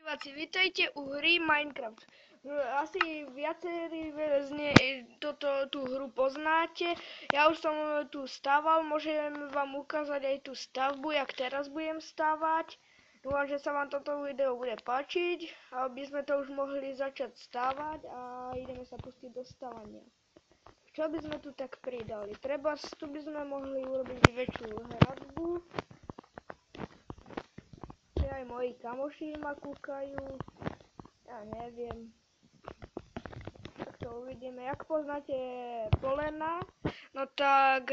Diváci, vítajte u hry Minecraft. Asi viacerí tú hru poznáte. Ja už som tu stával, môžem vám ukázať aj tú stavbu, jak teraz budem stávať. Dúfam, že sa vám toto video bude páčiť, aby sme to už mohli začať stávať a ideme sa pustiť do stávania. Čo by sme tu tak pridali? Tu by sme mohli urobiť väčšiu hradbu. Aj moji kamoši ma kúkajú, ja neviem, tak to uvidíme. Jak poznáte polena, no tak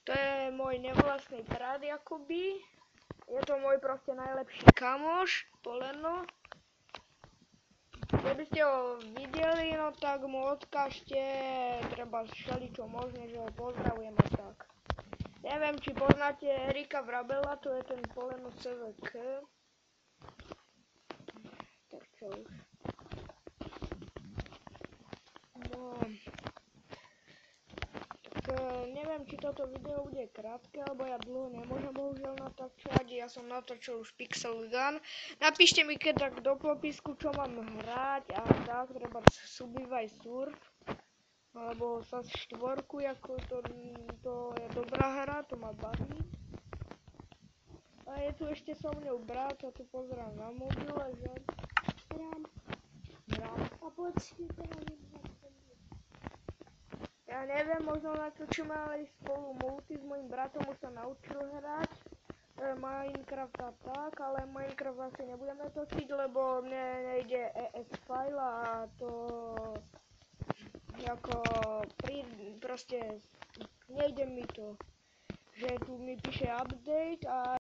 to je môj nevlastný brat Jakuby, je to môj proste najlepší kamoš, poleno. Keby ste ho videli, no tak mu odkážte, treba všeličo možné, že ho pozdravujem a tak. Neviem, či poznáte Erika Vrabela, to je ten poleno CVK. Tak čo už. No. Tak neviem, či toto video bude krátke, alebo ja dlho nemôžem bohužiaľ natáčať. Ja som natáčal už Pixel Gun. Napíšte mi keď tak do popisku, čo mám hrať a tak, treba Subway Surf. Alebo SAS 4, ako to je dobrá hra, to ma baví. A je tu ešte so mňou brat, a tu pozerám na mobile, že? Hrám. A poď si teda ja neviem, možno natočíme aj spolu multi s mojim bratom, už sa naučil hrať Minecraft a tak, ale Minecraft asi nebudeme točiť, lebo mne nejde ES file a to ako proste nejde mi to, že tu mi píše update a